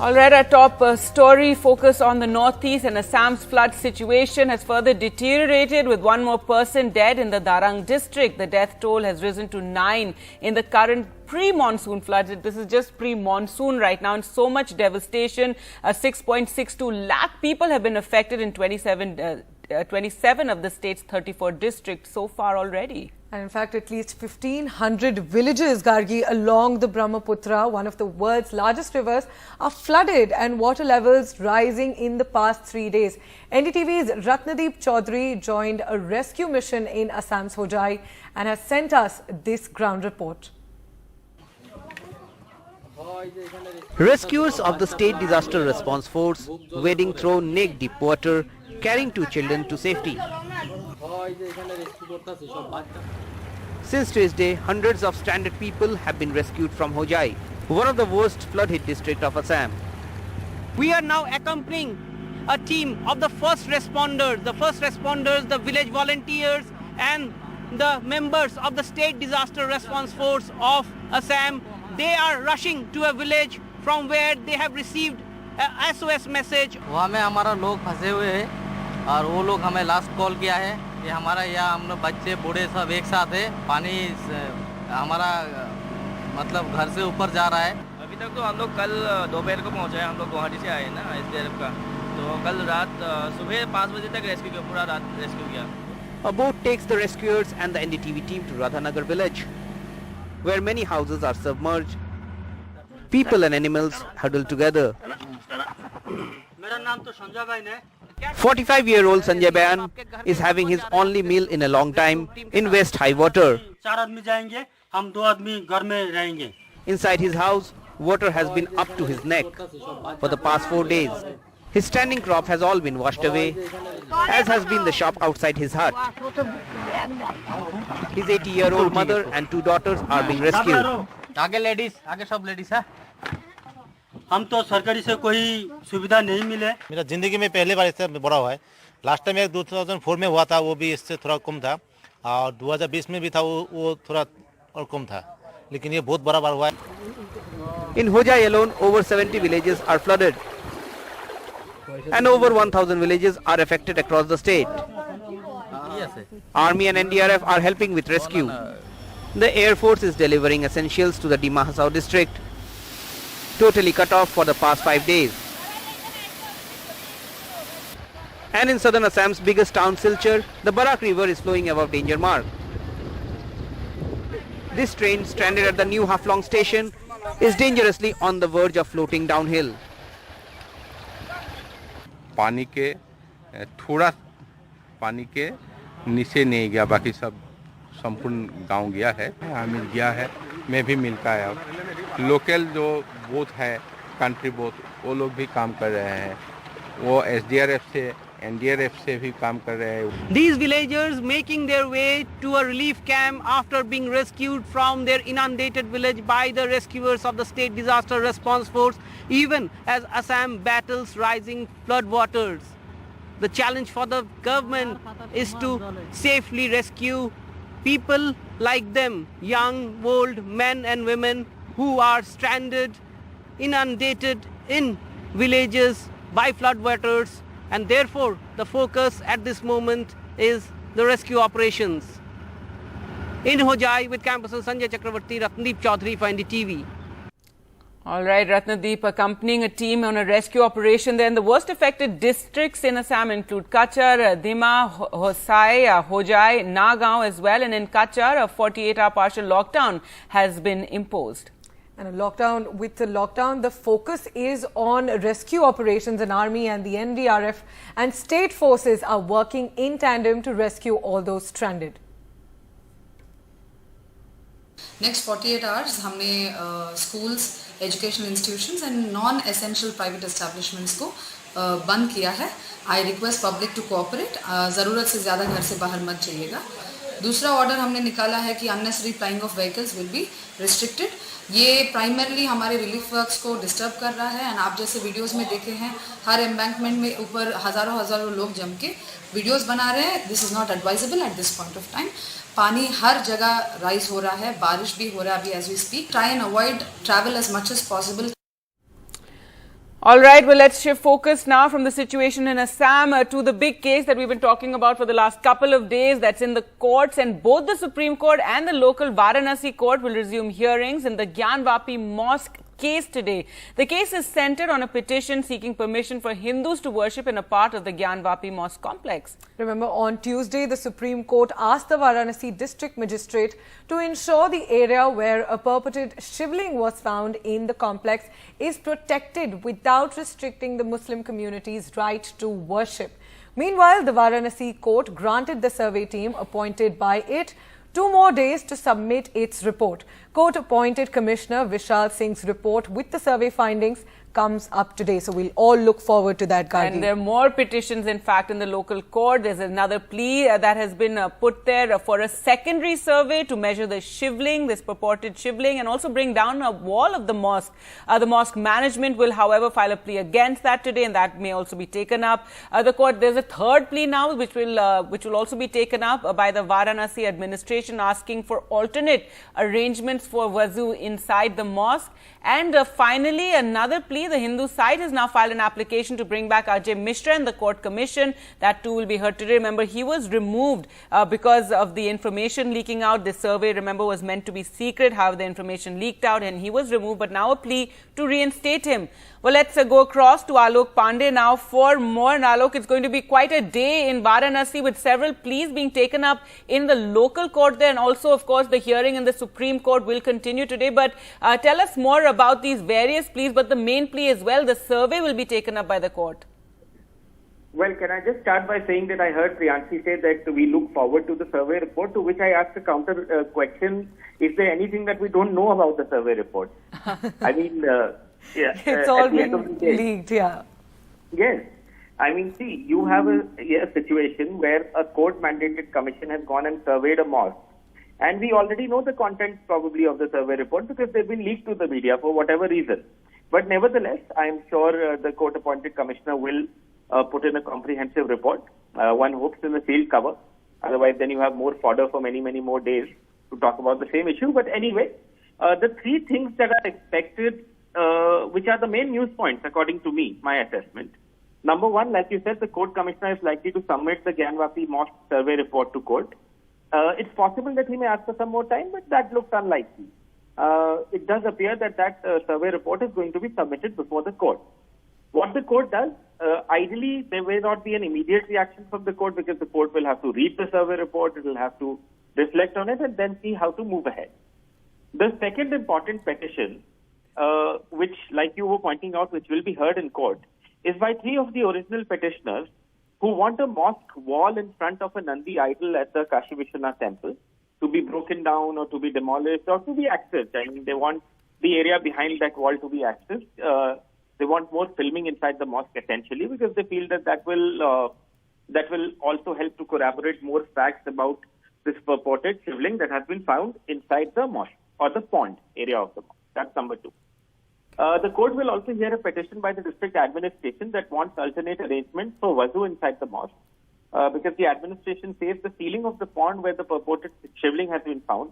All right, our top story focus on the northeast, and Assam's flood situation has further deteriorated with one more person dead in the Darang district. The death toll has risen to 9 in the current pre-monsoon floods. This is just pre-monsoon right now, and so much devastation. 6.62 lakh people have been affected in 27 of the state's 34 districts so far already. And in fact, at least 1,500 villages, Gargi, along the Brahmaputra, one of the world's largest rivers, are flooded and water levels rising in the past 3 days. NDTV's Ratnadeep Chaudhary joined a rescue mission in Assam's Hojai and has sent us this ground report. Rescuers of the State Disaster Response Force wading through neck-deep water, carrying 2 children to safety. Since Tuesday, hundreds of stranded people have been rescued from Hojai, one of the worst flood-hit districts of Assam. We are now accompanying a team of the first responders, the village volunteers and the members of the State Disaster Response Force of Assam. They are rushing to a village from where they have received a SOS message. वहाँ में हमारा लोग फंसे हुए हैं और वो लोग हमें लास्ट कॉल किया है कि हमारा यहाँ हम लोग बच्चे बूढ़े सब एक साथ है, पानी हमारा मतलब घर से ऊपर जा रहा है। अभी तक तो हम लोग कल दोपहर को पहुँचे हैं, हम लोग गुवाहाटी से आए हैं ना SDRF का, तो कल रात सुबह 5 बजे तक रेस्क्यू किया, पूरा रात रेस्क्यू किया। A boat takes the rescuers and the NDTV team to Radhanagar village, where many houses are submerged. People and animals huddle together. 45-year-old Sanjay Bayan is having his only meal in a long time in waist high water. Inside his house, water has been up to his neck for the past 4 days. His standing crop has all been washed away, as has been the shop outside his hut. His 80-year-old mother and 2 daughters are being rescued. आगे ladies, आगे सब ladies है। हम तो सरकारी से कोई सुविधा नहीं मिले। मेरा जिंदगी में पहले बार इससे बड़ा हुआ है। लास्ट टाइम 2004 में हुआ था, वो भी इससे थोड़ा कम था, और 2020 में भी था, वो थोड़ा और कम था, लेकिन ये बहुत बड़ा बार हुआ है। In Hojai alone, over 70 villages are flooded, and over 1,000 villages are affected across the state. Army and NDRF are helping with rescue. The Air Force is delivering essentials to the Dima Hasao district, totally cut off for the past 5 days. And in southern Assam's biggest town, Silchar, the Barak River is flowing above danger mark. This train, stranded at the new Haflong station, is dangerously on the verge of floating downhill. पानी के थोड़ा पानी के नीचे नहीं गया, बाकी सब संपूर्ण गांव गया है, मिल गया है, मैं भी मिलता है। अब लोकल जो बोट है, कंट्री बोट, वो लोग भी काम कर रहे हैं, वो SDRF से NDRF से भी काम कर रहे हैं। These villagers making their way to a relief camp after being rescued from their inundated village by the rescuers of the State Disaster Response Force, even as Assam battles rising flood waters. The challenge for the government is to safely rescue people like them, young, old, men and women who are stranded, inundated in villages by floodwaters, and therefore the focus at this moment is the rescue operations. In Hojai, with camperson Sanjay Chakravarti, Ratnadeep Chaudhary for NDTV. All right, Ratnadeep accompanying a team on a rescue operation there. And the worst affected districts in Assam include Kachar, Dima, Hosai, Hojai, Nagaon as well. And in Kachar, a 48-hour partial lockdown has been imposed. And with the lockdown, the focus is on rescue operations, and Army and the NDRF and state forces are working in tandem to rescue all those stranded. Next 48 hours, हमने schools, educational institutions and non-essential private establishments को बंद किया है. I request public to cooperate. ज़रूरत से ज़्यादा घर से बाहर मत जाइएगा. दूसरा ऑर्डर हमने निकाला है कि unnecessary flying of vehicles will be restricted. ये प्राइमरली हमारे रिलीफ वर्क्स को डिस्टर्ब कर रहा है, एंड आप जैसे वीडियोस में देखे हैं, हर एम्बैंकमेंट में ऊपर हज़ारों लोग जम के वीडियोस बना रहे हैं. This is not advisable at this point of time. पानी हर जगह राइज हो रहा है, बारिश भी हो रहा है अभी as we speak. Try and avoid travel as much as possible. All right, well, let's shift focus now from the situation in Assam to the big case that we've been talking about for the last couple of days that's in the courts, and both the Supreme Court and the local Varanasi court will resume hearings in the Gyanvapi mosque case today. The case is centered on a petition seeking permission for Hindus to worship in a part of the Gyanvapi mosque complex. Remember, on Tuesday, the Supreme Court asked the Varanasi district magistrate to ensure the area where a purported shivling was found in the complex is protected without restricting the Muslim community's right to worship. Meanwhile, the Varanasi court granted the survey team appointed by it 2 more days to submit its report. Court-appointed Commissioner Vishal Singh's report with the survey findings comes up today. So we'll all look forward to that, Gargi. And there are more petitions, in fact, in the local court. There's another plea that has been put there for a secondary survey to measure the shivling, this purported shivling, and also bring down a wall of the mosque. The mosque management will, however, file a plea against that today, and that may also be taken up. The court, there's a third plea now, which will also be taken up by the Varanasi administration, asking for alternate arrangements for wuzu inside the mosque. And finally, another plea. The Hindu side has now filed an application to bring back Ajay Mishra and the court commission. That too will be heard today. Remember, he was removed because of the information leaking out. The survey, remember, was meant to be secret. However, the information leaked out and he was removed. But now a plea to reinstate him. Well, let's go across to Alok Pandey now for more. And Alok, it's going to be quite a day in Varanasi with several pleas being taken up in the local court there. And also, of course, the hearing in the Supreme Court will continue today. But tell us more about these various pleas, but the main plea as well, the survey will be taken up by the court. Well, can I just start by saying that I heard Priyanshi say that we look forward to the survey report, to which I asked a counter question. Is there anything that we don't know about the survey report? I mean, yeah, it's all been leaked, yeah. Yes. I mean, see, you have a situation where a court-mandated commission has gone and surveyed a mosque. And we already know the contents probably of the survey report because they've been leaked to the media for whatever reason. But nevertheless, I am sure the court-appointed commissioner will put in a comprehensive report. One hopes in the sealed cover. Otherwise, then you have more fodder for many, many more days to talk about the same issue. But anyway, the 3 things that are expected, which are the main news points, according to me, my assessment. Number 1, like you said, the court commissioner is likely to submit the Gyanvapi mosque survey report to court. It's possible that he may ask for some more time, but that looks unlikely. It does appear that survey report is going to be submitted before the court. What the court does, ideally, there may not be an immediate reaction from the court because the court will have to read the survey report, it will have to reflect on it and then see how to move ahead. The second important petition, which, like you were pointing out, which will be heard in court, is by 3 of the original petitioners who want a mosque wall in front of a Nandi idol at the Kashi Vishwanath temple to be broken down or to be demolished or to be accessed. I mean, they want the area behind that wall to be accessed. They want more filming inside the mosque essentially because they feel that will also help to corroborate more facts about this purported shivling that has been found inside the mosque or the pond area of the mosque. That's number 2. The court will also hear a petition by the district administration that wants alternate arrangements for wuzu inside the mosque because the administration says the sealing of the pond where the purported shivling has been found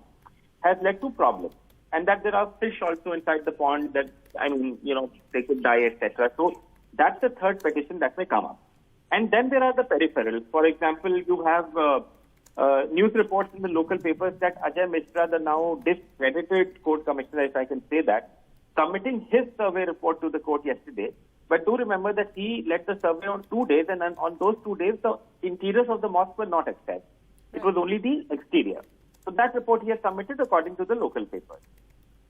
has led to problems and that there are fish also inside the pond that, I mean, you know, they could die, etc. So that's the third petition that may come up. And then there are the peripherals. For example, you have news reports in the local papers that Ajay Mishra, the now discredited court commissioner, if I can say that, submitting his survey report to the court yesterday. But do remember that he led the survey on 2 days, and on those 2 days, the interiors of the mosque were not accessed. It was only the exterior. So that report he has submitted according to the local papers.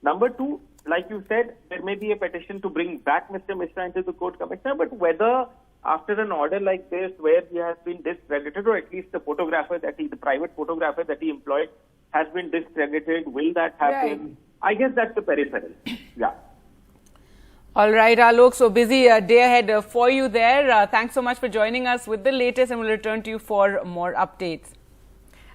Number 2, like you said, there may be a petition to bring back Mr. Mishra into the court commissioner, but whether after an order like this, where he has been discredited, or at least the private photographer that he employed has been discredited, will that happen? Right. I guess that's the peripheral. Yeah. All right, Alok. So busy day ahead for you there. Thanks so much for joining us with the latest, and we'll return to you for more updates.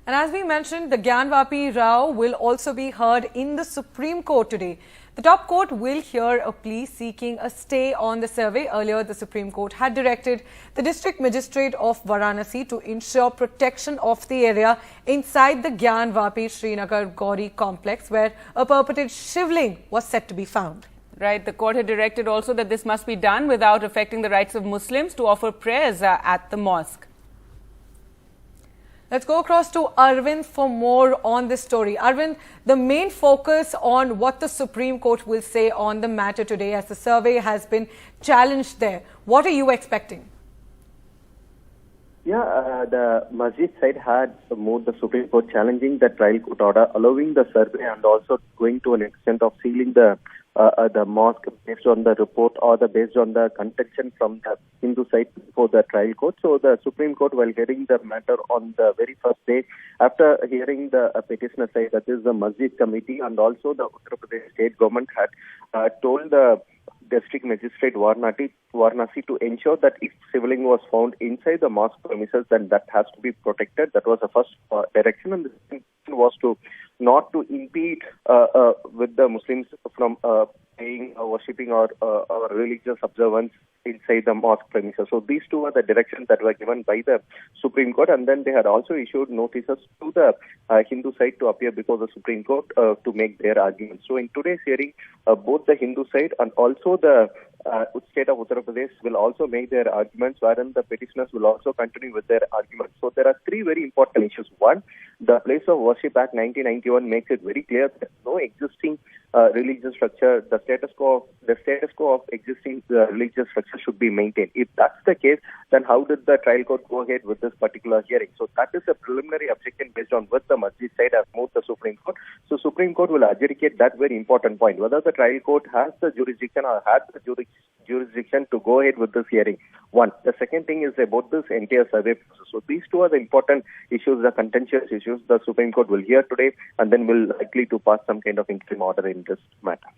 And as we mentioned, the Gyanvapi row will also be heard in the Supreme Court today. The top court will hear a plea seeking a stay on the survey. Earlier, the Supreme Court had directed the district magistrate of Varanasi to ensure protection of the area inside the Gyanvapi Srinagar Gauri complex where a purported shivling was said to be found. Right. The court had directed also that this must be done without affecting the rights of Muslims to offer prayers at the mosque. Let's go across to Arvind for more on this story. Arvind, the main focus on what the Supreme Court will say on the matter today, as the survey has been challenged there. What are you expecting? Yeah, the masjid side had moved the Supreme Court challenging the trial court order, allowing the survey and also going to an extent of sealing the mosque based on the report or based on the contention from the Hindu side before the trial court. So the Supreme Court, while hearing the matter on the very first day, after hearing the petitioner side, that is the Masjid Committee and also the Uttar Pradesh state government, had told the District Magistrate Varanasi to ensure that if civiling was found inside the mosque premises, then that has to be protected. That was the first direction, and the second was to not to impede with the Muslims from praying or worshipping or religious observance inside the mosque premises. So these two were the directions that were given by the Supreme Court, and then they had also issued notices to the Hindu side to appear before the Supreme Court to make their arguments. So in today's hearing, both the Hindu side and also the state of Uttar Pradesh will also make their arguments, wherein the petitioners will also continue with their arguments. So there are three very important issues. One, the Place of Worship Act 1991 makes it very clear that no existing religious structure, the status quo of existing religious structure should be maintained. If that's the case, then how did the trial court go ahead with this particular hearing? So that is a preliminary objection based on what the masjid side has moved the Supreme Court. So Supreme Court will adjudicate that very important point, whether the trial court has the jurisdiction or has the jurisdiction to go ahead with this hearing. One. The second thing is about this entire survey process. So these two are the important issues, the contentious issues the Supreme Court will hear today, and then will likely to pass some kind of interim order in this matter.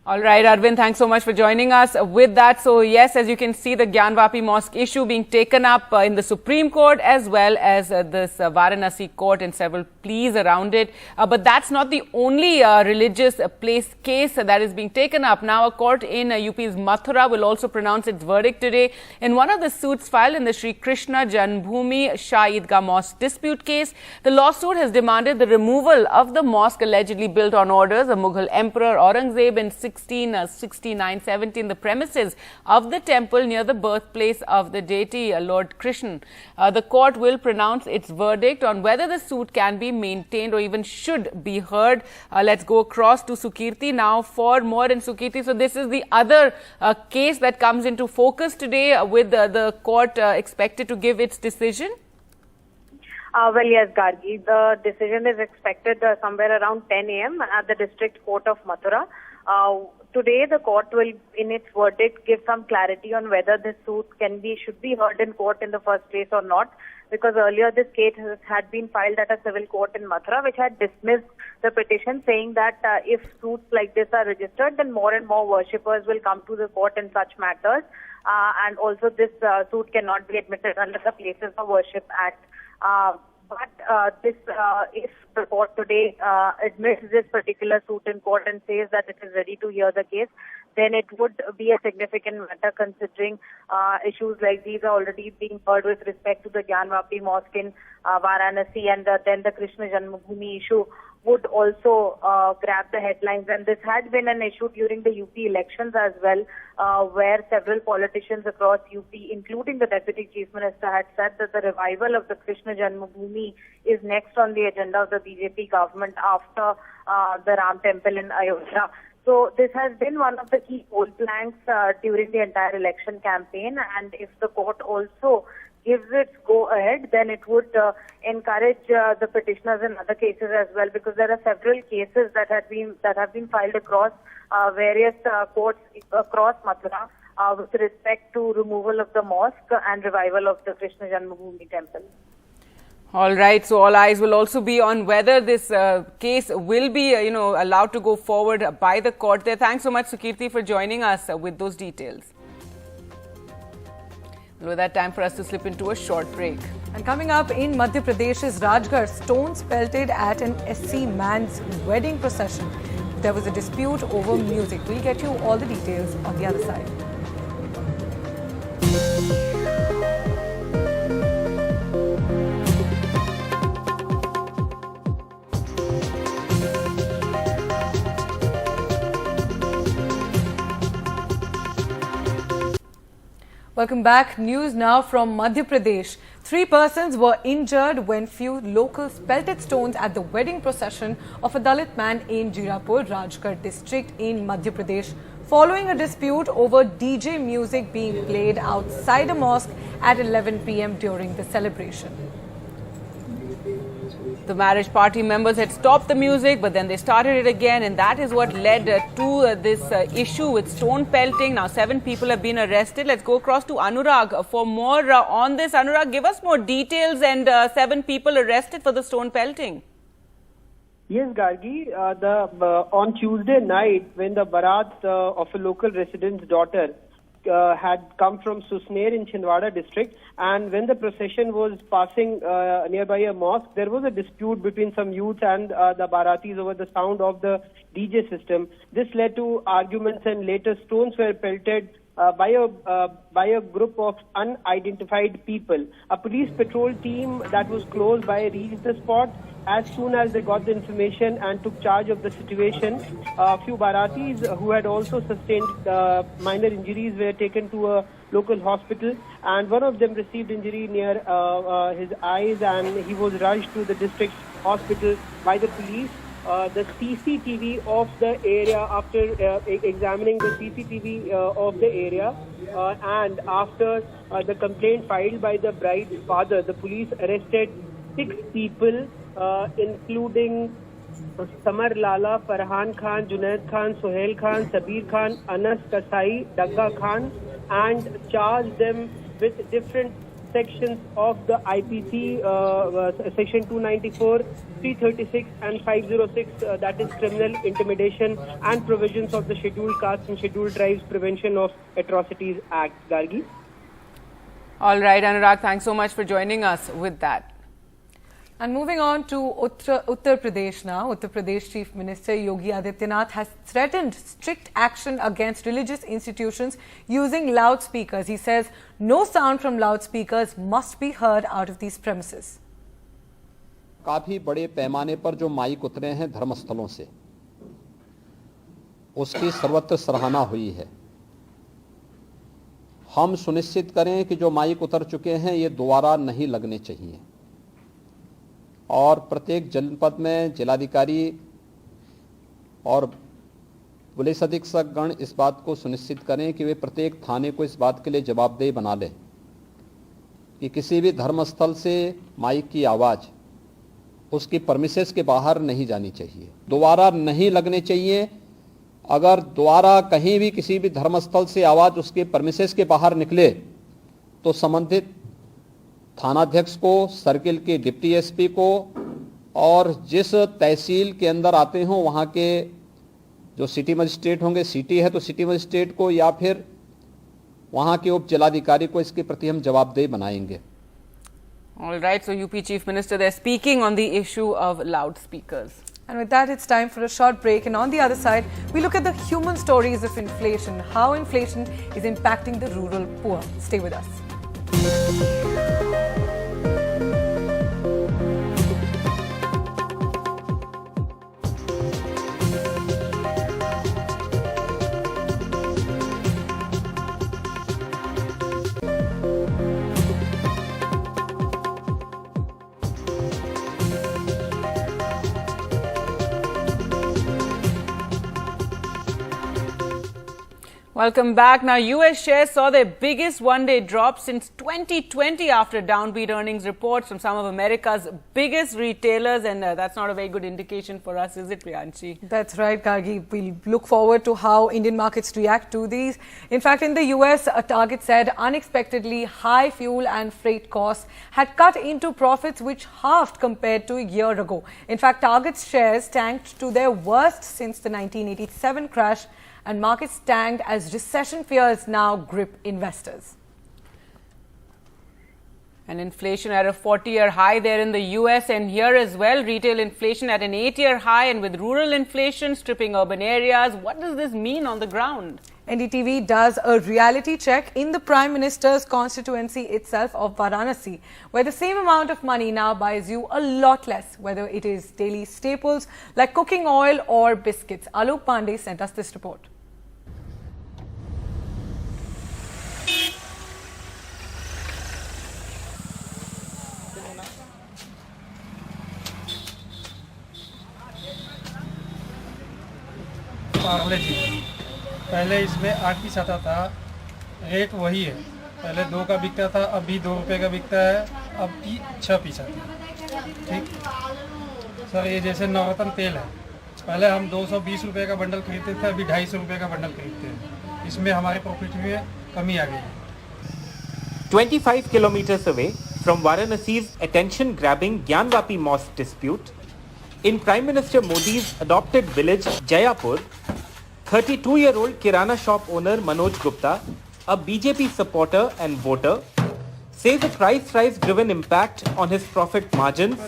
All right, Arvind, thanks so much for joining us with that. So, yes, as you can see, the Gyanvapi mosque issue being taken up in the Supreme Court as well as this Varanasi court and several pleas around it. But that's not the only religious place case that is being taken up. Now, a court in UP's Mathura will also pronounce its verdict today in one of the suits filed in the Sri Krishna Janmabhoomi-Shahi Idgah mosque dispute case. The lawsuit has demanded the removal of the mosque allegedly built on orders of Mughal Emperor Aurangzeb in 1669-17, the premises of the temple near the birthplace of the deity Lord Krishna. The court will pronounce its verdict on whether the suit can be maintained or even should be heard. Let's go across to Sukirti now for more. And Sukirti, so this is the other case that comes into focus today with the court expected to give its decision. Well, yes, Gargi. The decision is expected somewhere around 10 a.m. at the District Court of Mathura. Today, the court will, in its verdict, give some clarity on whether this suit should be heard in court in the first place or not. Because earlier this case had been filed at a civil court in Mathura, which had dismissed the petition, saying that if suits like this are registered, then more and more worshippers will come to the court in such matters. And also, this suit cannot be admitted under the Places of Worship Act. If the court today admits this particular suit in court and says that it is ready to hear the case, then it would be a significant matter, considering issues like these are already being heard with respect to the Gyanvapi mosque in Varanasi, and then the Krishna Janmabhoomi issue would also grab the headlines. And this had been an issue during the UP elections as well, where several politicians across UP, including the Deputy Chief Minister, had said that the revival of the Krishna Janmabhoomi is next on the agenda of the BJP government after the Ram Temple in Ayodhya. So this has been one of the key poll planks during the entire election campaign, and if the court also gives its go ahead, then it would encourage the petitioners in other cases as well, because there are several cases that have been filed across various courts across Mathura with respect to removal of the mosque and revival of the Krishna Janmabhoomi temple. All right. So all eyes will also be on whether this case will be, allowed to go forward by the court there. Thanks so much, Sukirti, for joining us with those details. With that, time for us to slip into a short break. And coming up in Madhya Pradesh's Rajgarh, stones pelted at an SC man's wedding procession. There was a dispute over music. We'll get you all the details on the other side. Welcome back. News now from Madhya Pradesh. 3 persons were injured when few locals pelted stones at the wedding procession of a Dalit man in Jirapur, Rajgarh district in Madhya Pradesh, following a dispute over DJ music being played outside a mosque at 11 p.m. during the celebration. The marriage party members had stopped the music, but then they started it again, and that is what led to this issue with stone pelting. Now 7 people have been arrested. Let's go across to Anurag for more on this. Anurag, give us more details, and 7 people arrested for the stone pelting. Yes, Gargi. On Tuesday night, when the barat of a local resident's daughter had come from Susner in Chhindwara district, and when the procession was passing nearby a mosque, there was a dispute between some youths and the Baratis over the sound of the DJ system. This led to arguments, and later stones were pelted by a group of unidentified people. A police patrol team that was close by reached the spot as soon as they got the information and took charge of the situation. A few Baratis who had also sustained minor injuries were taken to a local hospital, and one of them received injury near his eyes, and he was rushed to the district hospital by the police. The CCTV of the area, after examining the CCTV of the area, and after the complaint filed by the bride's father, the police arrested 6 people, including Samar Lala, Farhan Khan, Junaid Khan, Sohail Khan, Sabir Khan, Anas Kasai, Dagga Khan, and charged them with different sections of the IPC, section 294, 336 and 506, that is criminal intimidation, and provisions of the Scheduled Castes and Scheduled Tribes Prevention of Atrocities Act. Gargi. All right, Anurag, thanks so much for joining us with that. And moving on to Uttar Pradesh now. Uttar Pradesh Chief Minister Yogi Adityanath has threatened strict action against religious institutions using loudspeakers. He says no sound from loudspeakers must be heard out of these premises. काफी बड़े पैमाने पर जो mic उतरे हैं धर्मस्थलों से, उसकी सर्वत्र सराहना हुई है। हम सुनिश्चित करें कि जो माइक उतर चुके हैं ये दोबारा नहीं लगने चाहिए, और प्रत्येक जनपद में जिलाधिकारी और पुलिस अधीक्षक गण इस बात को सुनिश्चित करें कि वे प्रत्येक थाने को इस बात के लिए जवाबदेह बना लें कि किसी भी धर्मस्थल से माइक की आवाज़ उसकी परमिसेस के बाहर नहीं जानी चाहिए, दोबारा नहीं लगने चाहिए। अगर दोबारा कहीं भी किसी भी धर्मस्थल से आवाज़ उसके परमिसेस के बाहर निकले तो संबंधित थानाध्यक्ष को, सर्किल के डिप्टी एसपी को, और जिस तहसील के अंदर आते हों वहाँ के जो सिटी मजिस्ट्रेट होंगे, सिटी है तो सिटी मजिस्ट्रेट को, या फिर वहाँ के उप जिलाधिकारी को इसके प्रति हम जवाबदेह बनाएंगे। All right, so UP Chief Minister there speaking on the issue of loudspeakers. And with that, it's time for a short break. And on the other side, we look at the human stories of inflation, how inflation is impacting the rural poor. Stay with us. Welcome back. Now, US shares saw their biggest one-day drop since 2020 after downbeat earnings reports from some of America's biggest retailers, and that's not a very good indication for us, is it, Priyanshi? That's right, Gargi. We'll look forward to how Indian markets react to these. In fact, in the US, a Target said unexpectedly high fuel and freight costs had cut into profits, which halved compared to a year ago. In fact, Target's shares tanked to their worst since the 1987 crash, and markets tanked as recession fears now grip investors. And inflation at a 40-year high there in the US, and here as well, retail inflation at an 8-year high, and with rural inflation stripping urban areas. What does this mean on the ground? NDTV does a reality check in the Prime Minister's constituency itself of Varanasi, where the same amount of money now buys you a lot less, whether it is daily staples like cooking oil or biscuits. Alok Pandey sent us this report. Parle जी। पहले इसमें 8 piece आता था, rate वही है, पहले 2 का बिकता था, अभी 2 रुपये का बिकता है, अब 6 पीस आता है। ठीक सर, ये जैसे नवरत्न तेल है, पहले हम 220 रुपये का बंडल खरीदते थे, अभी 250 रुपये का बंडल खरीदते हैं। इसमें हमारे प्रॉफिट में कमी आ गई है। 25 kilometers away from Varanasi's attention-grabbing Gyanvapi mosque dispute, in Prime Minister Modi's adopted village Jayapur, 32-year-old Kirana shop owner Manoj Gupta, a BJP supporter and voter, says the price rise-driven impact on his profit margins,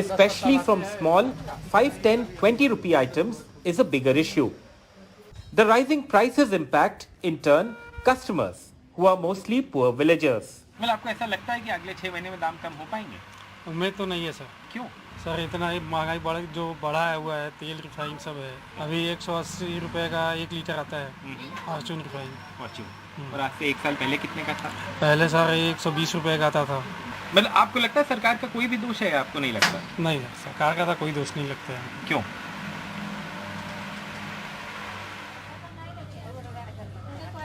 especially from small 5, 10, 20 rupee items, is a bigger issue. The rising prices impact, in turn, customers, who are mostly poor villagers. मतलब आपको ऐसा लगता है कि अगले 6 महीने में दाम कम हो पाएंगे? उम्मीद तो नहीं है सर। क्यों? सर इतना ही महंगाई बढ़ा हुआ है, तेल रिफाइन सब है। अभी 180 रुपये का 1 लीटर आता है फॉर्चून रिफाइन। फॉर्चून। और आज से 1 साल पहले कितने का था? पहले सर 120 रुपये का आता था। मतलब आपको लगता है सरकार का कोई भी दोष है, आपको नहीं लगता? नहीं, सरकार का तो कोई दोष नहीं लगता है। क्यों?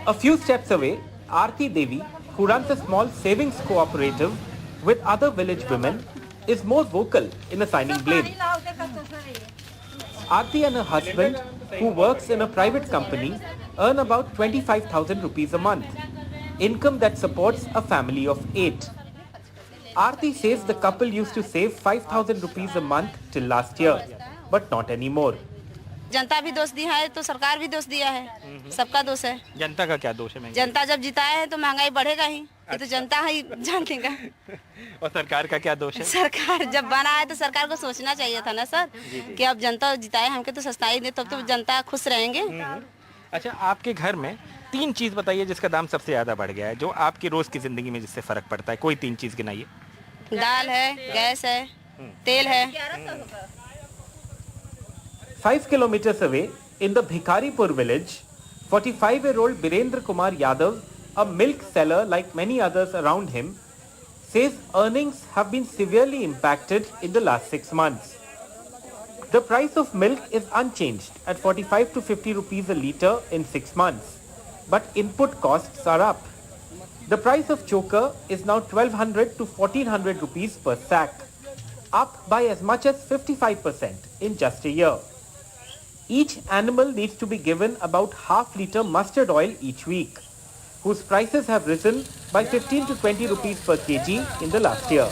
A few steps away, Aarti Devi, who runs a small savings cooperative with other village women, is more vocal in assigning blame. Aarti and her husband, who works in a private company, earn about 25,000 rupees a month, income that supports a family of 8. Aarti says the couple used to save 5,000 rupees a month till last year, but not anymore. जनता भी दोष दिया है तो सरकार भी दोष दिया है, सबका दोष है। जनता का क्या दोष है? जनता जब जिताया है तो महंगाई बढ़ेगा ही, ये तो जनता ही जान लेगा। और सरकार का क्या दोष है? सरकार जब बना है तो सरकार को सोचना चाहिए था ना सर, कि अब जनता जिताए हमके तो सस्ताई दे, तब तो जनता खुश रहेंगे। अच्छा, आपके घर में 3 चीज बताइए जिसका दाम सबसे ज्यादा बढ़ गया है, जो आपकी रोज की जिंदगी में जिससे फर्क पड़ता है। कोई 3 चीज गिनाइए। दाल है, गैस है, तेल है। 5 kilometers away, in the Bhikaripur village, 45-year-old Birendra Kumar Yadav, a milk seller like many others around him, says earnings have been severely impacted in the last 6 months. The price of milk is unchanged at 45 to 50 rupees a litre in 6 months, but input costs are up. The price of choker is now 1200 to 1400 rupees per sack, up by as much as 55% in just a year. Each animal needs to be given about half litre mustard oil each week, whose prices have risen by 15 to 20 rupees per kg in the last year.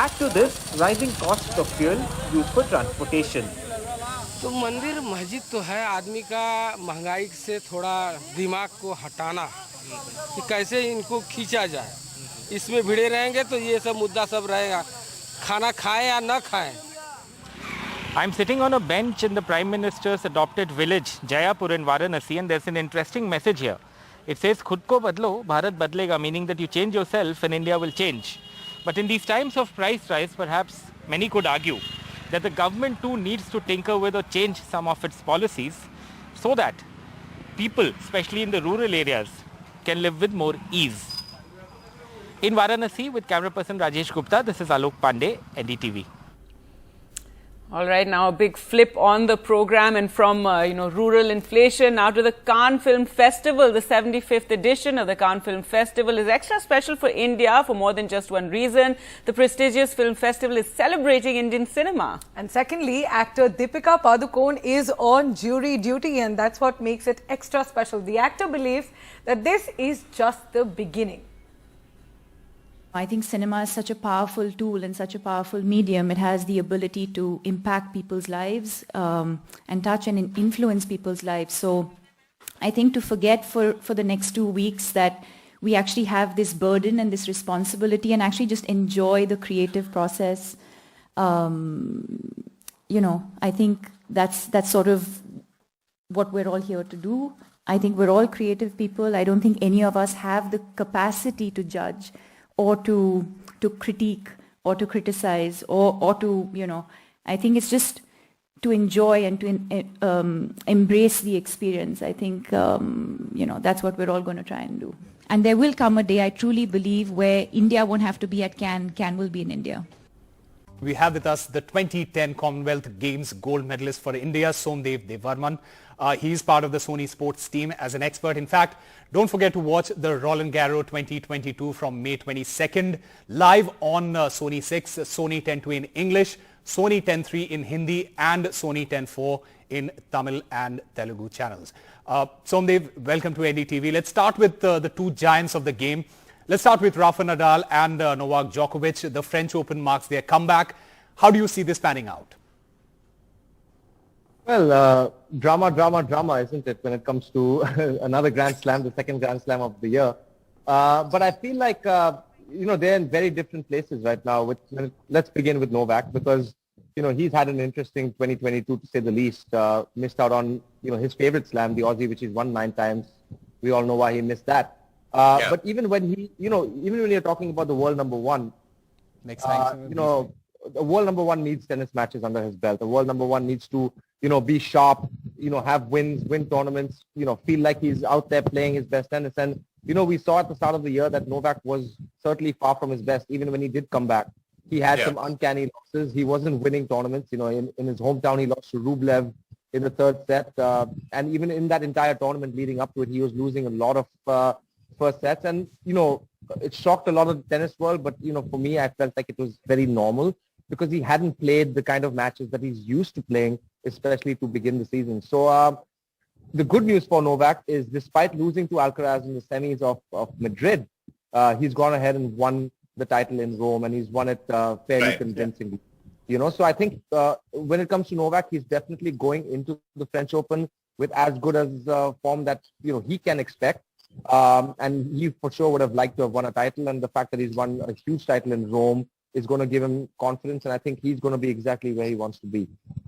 Add to this rising costs of fuel used for transportation. तो मंदिर मस्जिद तो है, आदमी का महंगाई से थोड़ा दिमाग को हटाना कि कैसे इनको खींचा जाए। इसमें भिड़े रहेंगे तो ये सब मुद्दा सब रहेगा, खाना खाएं या न खाएं। I'm sitting on a bench in the Prime Minister's adopted village, Jayapur in Varanasi, and there's an interesting message here. It says, "Khud ko badlo, Bharat badlega," meaning that you change yourself and India will change. But in these times of price rise, perhaps many could argue that the government too needs to tinker with or change some of its policies so that people, especially in the rural areas, can live with more ease. In Varanasi, with camera person Rajesh Gupta, this is Alok Pandey, NDTV. All right, now a big flip on the program, and from rural inflation now to the Cannes Film Festival. The 75th edition of the Cannes Film Festival is extra special for India for more than just one reason. The prestigious film festival is celebrating Indian cinema. And secondly, actor Deepika Padukone is on jury duty, and that's what makes it extra special. The actor believes that this is just the beginning. I think cinema is such a powerful tool and such a powerful medium. It has the ability to impact people's lives and touch and influence people's lives. So I think to forget for the next 2 weeks that we actually have this burden and this responsibility and actually just enjoy the creative process, I think that's sort of what we're all here to do. I think we're all creative people. I don't think any of us have the capacity to judge or to critique or to criticize or to, I think it's just to enjoy and to embrace the experience. I think, that's what we're all going to try and do. And there will come a day, I truly believe, where India won't have to be at Cannes. Cannes will be in India. We have with us the 2010 Commonwealth Games gold medalist for India, Somdev Devvarman. He's part of the Sony Sports team as an expert. In fact, don't forget to watch the Roland Garros 2022 from May 22nd live on Sony 6, Sony 10.2 in English, Sony 10.3 in Hindi and Sony 10.4 in Tamil and Telugu channels. Somdev, welcome to NDTV. Let's start with the two giants of the game. Let's start with Rafa Nadal and Novak Djokovic. The French Open marks their comeback. How do you see this panning out? Well, drama, isn't it, when it comes to another Grand Slam, the second Grand Slam of the year. But I feel like, they're in very different places right now. Let's begin with Novak, because, he's had an interesting 2022, to say the least. Missed out on, his favorite slam, the Aussie, which he's won 9 times. We all know why he missed that. But even when even when you're talking about the world number one, the world number one needs tennis matches under his belt. The world number one needs to, be sharp, have win tournaments, feel like he's out there playing his best tennis. And, we saw at the start of the year that Novak was certainly far from his best, even when he did come back. He had some uncanny losses. He wasn't winning tournaments. In his hometown, he lost to Rublev in the third set. And even in that entire tournament leading up to it, he was losing a lot of first sets. And, it shocked a lot of the tennis world. But, for me, I felt like it was very normal, because he hadn't played the kind of matches that he's used to playing, especially to begin the season. So the good news for Novak is, despite losing to Alcaraz in the semis of Madrid, he's gone ahead and won the title in Rome, and he's won it fairly convincingly. So I think when it comes to Novak, he's definitely going into the French Open with as good as form that he can expect. And he for sure would have liked to have won a title, and the fact that he's won a huge title in Rome is going to give him confidence, and I think he's going to be exactly where he wants to be.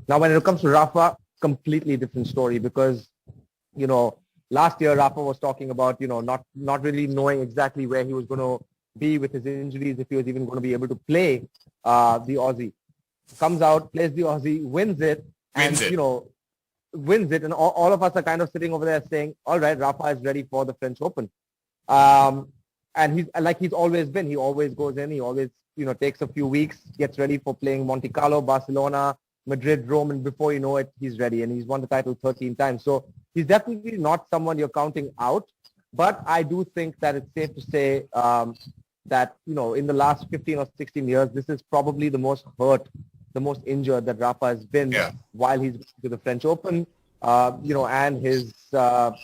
Now, when it comes to Rafa, completely different story, because, last year Rafa was talking about, not really knowing exactly where he was going to be with his injuries, if he was even going to be able to play the Aussie. Comes out, plays the Aussie, wins it, and and all of us are kind of sitting over there saying, all right, Rafa is ready for the French Open. And he's like he's always been. He always goes in, he always takes a few weeks, gets ready for playing Monte Carlo, Barcelona, Madrid, Rome, and before you know it, he's ready. And he's won the title 13 times. So he's definitely not someone you're counting out. But I do think that it's safe to say that, in the last 15 or 16 years, this is probably the most hurt, the most injured that Rafa has been while he's to the French Open. And his, I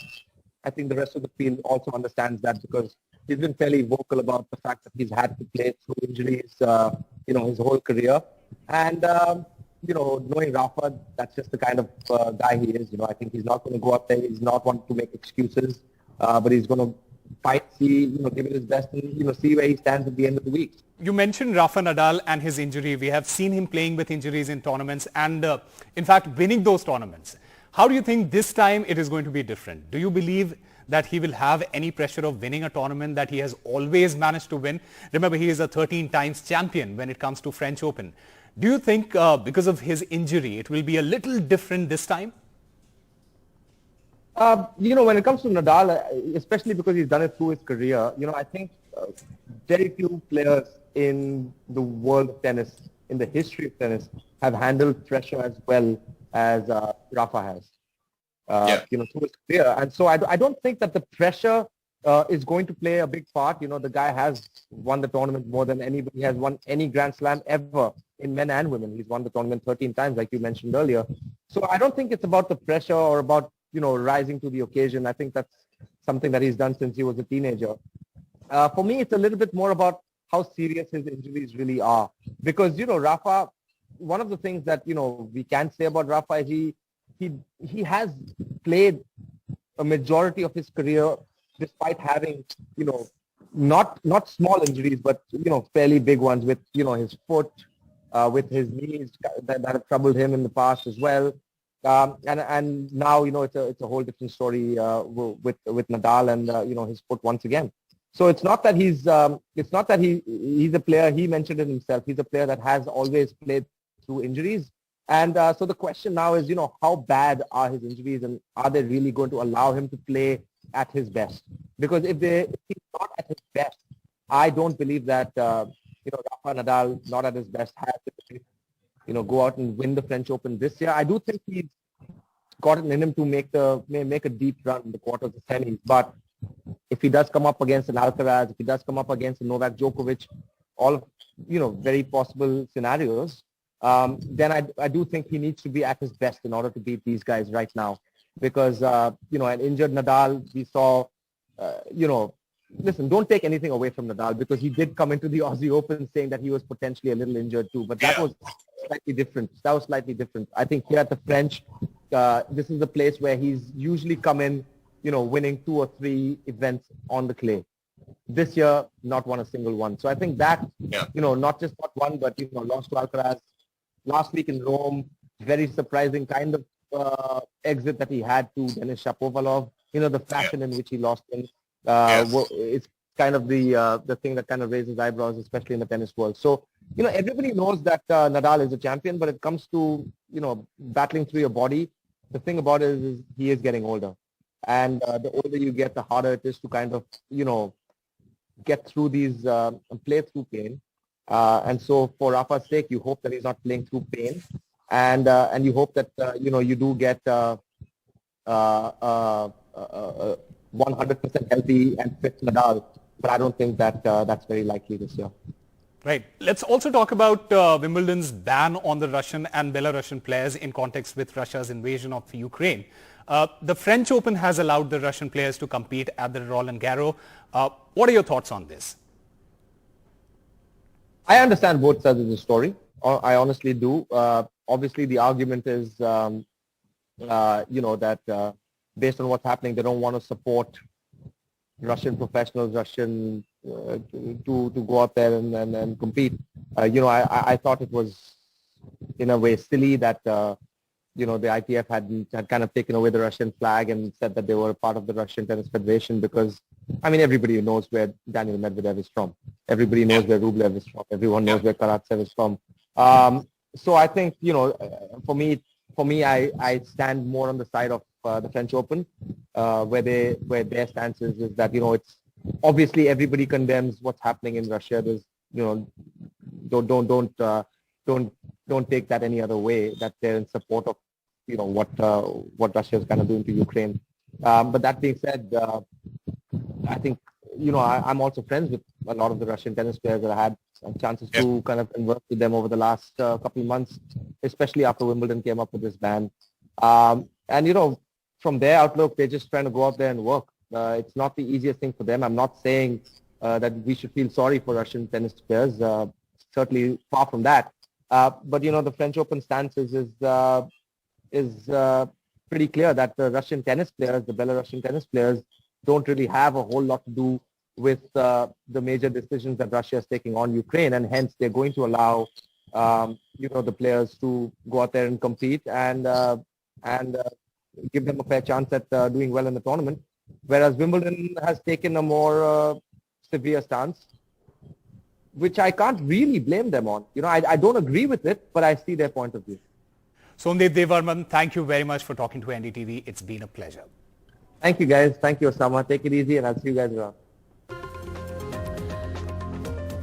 think the rest of the field also understands that, because he's been fairly vocal about the fact that he's had to play through injuries, his whole career. And, knowing Rafa, that's just the kind of guy he is. I think he's not going to go up there. He's not wanting to make excuses, but he's going to fight, give it his best, and, see where he stands at the end of the week. You mentioned Rafa Nadal and his injury. We have seen him playing with injuries in tournaments and, in fact, winning those tournaments. How do you think this time it is going to be different? Do you believe that he will have any pressure of winning a tournament that he has always managed to win? Remember, he is a 13 times champion when it comes to French Open. Do you think because of his injury, it will be a little different this time? When it comes to Nadal, especially because he's done it through his career, I think very few players in the world of tennis, in the history of tennis, have handled pressure as well as Rafa has. Through his career. And so I don't think that the pressure is going to play a big part. The guy has won the tournament more than anybody. He has won any Grand Slam ever in men and women. He's won the tournament 13 times, like you mentioned earlier. So I don't think it's about the pressure or about, rising to the occasion. I think that's something that he's done since he was a teenager. For me, it's a little bit more about how serious his injuries really are. Because, Rafa, one of the things that, we can say about Rafa is he has played a majority of his career despite having, not small injuries, but, fairly big ones with, his foot, with his knees that have troubled him in the past as well. And now, it's a whole different story with Nadal and, his foot once again. So it's not that he's a player, he mentioned it himself, he's a player that has always played through injuries. And so the question now is, how bad are his injuries, and are they really going to allow him to play at his best? Because if he's not at his best, I don't believe that, Rafa Nadal, not at his best, has to, go out and win the French Open this year. I do think he's got it in him to make a deep run in the quarters and semis. But if he does come up against an Alcaraz, if he does come up against a Novak Djokovic, all very possible scenarios, then I do think he needs to be at his best in order to beat these guys right now. Because an injured Nadal, we saw, listen, don't take anything away from Nadal, because he did come into the Aussie Open saying that he was potentially a little injured too, but that was slightly different. I think here at the French, this is the place where he's usually come in, winning 2 or 3 events on the clay. This year, not won a single one. So I think that, not just not one, but, lost to Alcaraz last week in Rome, very surprising kind of exit that he had to Denis Shapovalov. The fashion in which he lost him. It's kind of the thing that kind of raises eyebrows, especially in the tennis world. So, everybody knows that Nadal is a champion, but it comes to, battling through your body. The thing about it is he is getting older. And the older you get, the harder it is to kind of, get through these, play through pain. And so for Rafa's sake, you hope that he's not playing through pain. And you hope that, you do get 100% healthy and fit Nadal. But I don't think that that's very likely this year. Right. Let's also talk about Wimbledon's ban on the Russian and Belarusian players in context with Russia's invasion of Ukraine. The French Open has allowed the Russian players to compete at the Roland Garros. What are your thoughts on this? I understand both sides of the story. I honestly do. Obviously, the argument is, that based on what's happening, they don't want to support Russian professionals, to go out there and compete. I thought it was in a way silly that the ITF had kind of taken away the Russian flag and said that they were a part of the Russian Tennis Federation, because everybody knows where Daniil Medvedev is from. Everybody knows where Rublev is from. Everyone knows where Karatsev is from. So I think, for me, I stand more on the side of the French Open, where their stance is that, it's obviously everybody condemns what's happening in Russia. There's, don't take that any other way, that they're in support of, what Russia is kind of doing to Ukraine. But that being said, I think, I'm also friends with a lot of the Russian tennis players that I had chances to kind of converse with them over the last couple of months, especially after Wimbledon came up with this ban. And, from their outlook, they're just trying to go out there and work. It's not the easiest thing for them. I'm not saying that we should feel sorry for Russian tennis players. Certainly far from that. But, the French Open stance is pretty clear that the Russian tennis players, the Belarusian tennis players, don't really have a whole lot to do with the major decisions that Russia is taking on Ukraine, and hence they're going to allow the players to go out there and compete and give them a fair chance at doing well in the tournament. Whereas Wimbledon has taken a more severe stance, which I can't really blame them on. I don't agree with it, but I see their point of view. Somdev, Devvarman, thank you very much for talking to NDTV. It's been a pleasure. Thank you, guys. Thank you, Osama. Take it easy, and I'll see you guys around.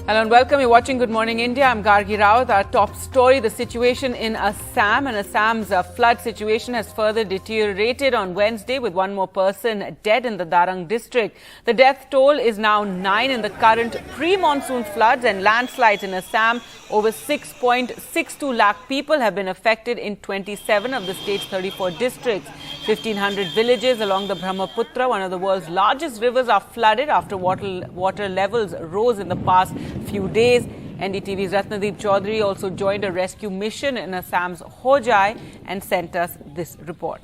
Hello and welcome. You're watching Good Morning India. I'm Gargi Rawat. Our top story, the situation in Assam. And Assam's flood situation has further deteriorated on Wednesday, with one more person dead in the Darang district. The death toll is now 9 in the current pre-monsoon floods and landslides in Assam. Over 6.62 lakh people have been affected in 27 of the state's 34 districts. 1,500 villages along the Brahmaputra, one of the world's largest rivers, are flooded after water levels rose in the past few days. NDTV's Ratnadeep Chaudhary also joined a rescue mission in Assam's Hojai and sent us this report.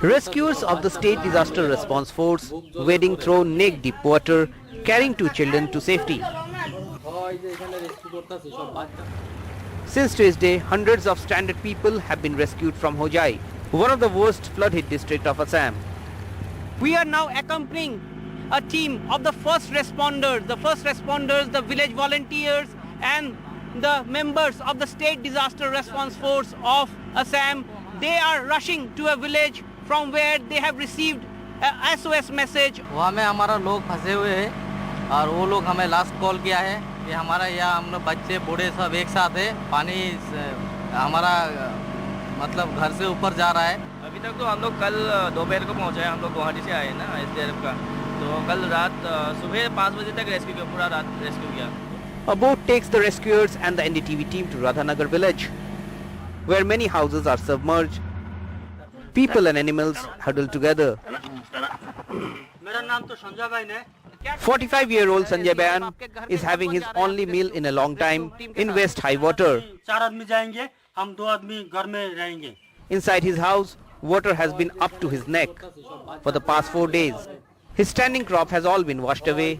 Rescuers of the State Disaster Response Force wading through neck-deep water, carrying 2 children to safety. Since Tuesday, hundreds of stranded people have been rescued from Hojai, one of the worst flood-hit districts of Assam. We are now accompanying a team of the first responders, the village volunteers and the members of the State Disaster Response Force of Assam. They are rushing to a village from where they have received a SOS message. वहाँ में हमारा लोग फंसे हुए हैं और वो लोग हमें लास्ट कॉल किया है कि हमारा यहाँ हम लोग बच्चे बूढ़े सब एक साथ है। पानी हमारा मतलब घर से ऊपर जा रहा है। अभी तक तो हम लोग कल दोपहर को पहुँचे हैं। हम लोग गुवाहाटी से आए हैं ना SDRF का, तो कल रात सुबह 5 बजे तक रेस्क्यू किया, पूरा रात रेस्क्यू किया। A boat takes the rescuers and the NDTV team to Radhanagar village, where many houses are submerged. People and animals huddle together. 45-year-old Sanjay Bayan is having his only meal in a long time in waist high water. Inside his house, water has been up to his neck for the past 4 days. His standing crop has all been washed away,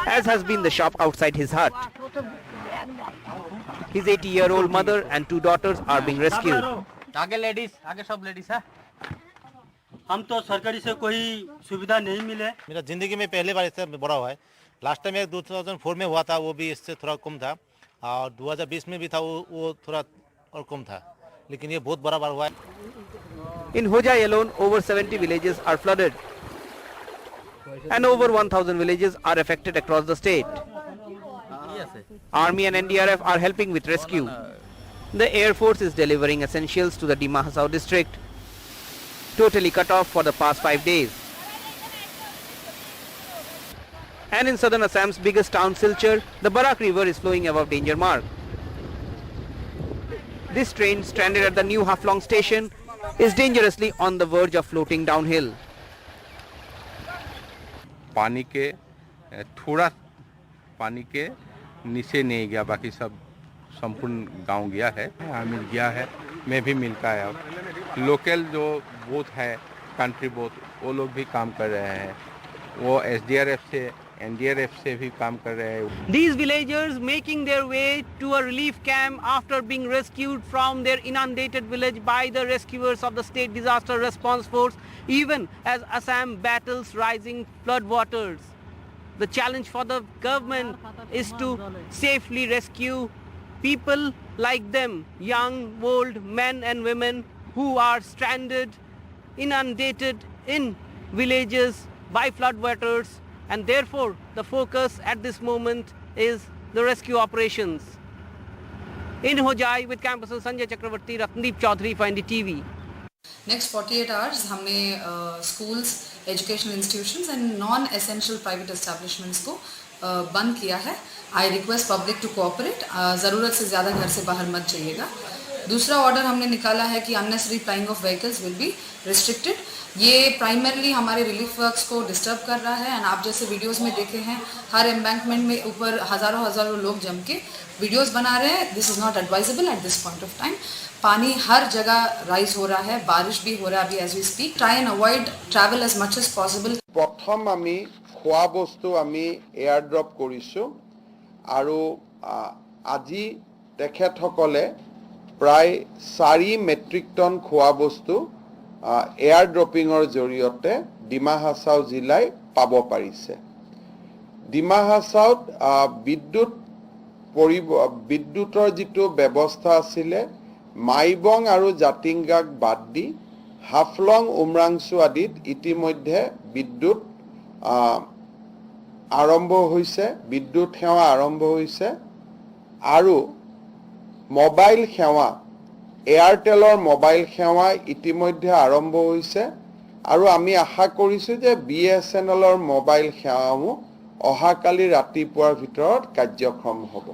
as has been the shop outside his hut. His 80-year-old mother and 2 daughters are being rescued. आगे ladies, आगे सब ladies है। हम तो सरकारी से कोई सुविधा नहीं मिले। मेरा जिंदगी में पहली बार इससे बड़ा हुआ है। लास्ट टाइम 2004 में हुआ था, वो भी इससे थोड़ा कम था, और 2020 में भी था, वो थोड़ा और कम था, लेकिन ये बहुत बड़ा बार हुआ है। In Hojai alone, over 70 villages are flooded, and over 1,000 villages are affected across the state. Army and NDRF are helping with rescue. The Air Force is delivering essentials to the Dima Hasao district, totally cut off for the past 5 days. And in southern Assam's biggest town, Silchar, the Barak River is flowing above danger mark. This train, stranded at the new Haflong station, is dangerously on the verge of floating downhill. पानी के थोड़ा पानी के नीचे नहीं गया, बाकी सब संपूर्ण गांव गया है। आमिर गया है, मैं भी मिलता है। अब लोकल जो बोट है, कंट्री बोट, वो लोग भी काम कर रहे हैं। वो SDRF से NDRF से भी काम कर रहे हैं। These villagers making their way to a relief camp after being rescued from their inundated village by the rescuers of the State Disaster Response Force, even as Assam battles rising flood waters. The challenge for the government is to safely rescue people like them, young, old, men and women who are stranded, inundated in villages by floodwaters, and therefore the focus at this moment is the rescue operations. In Hojai with campuses Sanjay Chakravarti, Ratndeep Chaudhary for NDTV. Next 48 hours हमने schools, educational institutions and non-essential private establishments को बंद किया है. I request public to cooperate. ज़रूरत से ज़्यादा घर से बाहर मत जाइएगा. दूसरा ऑर्डर हमने निकाला है कि unnecessary plying of vehicles will be restricted. ये प्राइमरली हमारे रिलीफ वर्क्स को डिस्टर्ब कर रहा है एंड आप जैसे वीडियोस में देखे हैं हर एम्बैंकमेंट में ऊपर हज़ारों लोग जम के वीडियोस बना रहे हैं. This is not advisable at this point of time. पानी हर जगह राइज हो रहा है, बारिश भी हो रहा है अभी as we speak. Try and avoid travel as much as possible. प्रथम आमी খোৱা বস্তু आमी एयर ड्रप কৰিছো আৰু আজি তেখেতসকলে প্ৰায় 4 মেট্ৰিক টন খোৱা বস্তু এয়াৰ ড্ৰপিঙৰ জৰিয়তে ডিমা হাছাও জিলাই পাব পাৰিছে. ডিমা হাছাওত বিদ্যুতৰ যিটো ব্যৱস্থা আছিল মাইবং আৰু জাতিংগাক বাদ দি হাফলং উমৰাংচু আদিত ইতিমধ্যে বিদ্যুৎ আৰম্ভ হৈছে, বিদ্যুৎ সেৱা আৰম্ভ হৈছে আৰু মোবাইল সেৱা এয়াৰটেলৰ মোবাইল সেৱা ইতিমধ্যে আৰম্ভ হৈছে আৰু আমি আশা কৰিছো যে BSNLৰ মোবাইল সেৱাসমূহ অহাকালি ৰাতিপুৱাৰ ভিতৰত কাৰ্যক্ষম হ'ব.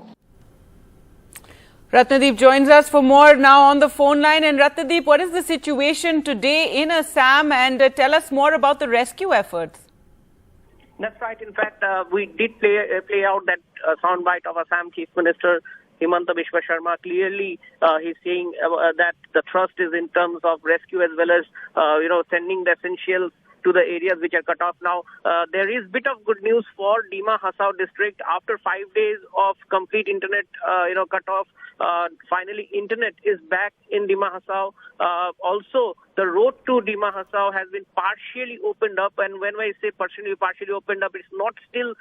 Ratnadeep joins us for more now on the phone line. And Ratnadeep, what is the situation today in Assam, and tell us more about the rescue efforts? That's right. In fact, we did play out that soundbite of Assam Chief Minister Himanta Biswa Sharma. Clearly, he's saying that the thrust is in terms of rescue as well as, sending the essentials to the areas which are cut off now. There is bit of good news for Dima Hasao district. After 5 days of complete internet, cut off, finally internet is back in Dima Hasao. Also, the road to Dima Hasao has been partially opened up, and when I say partially opened up, it's not still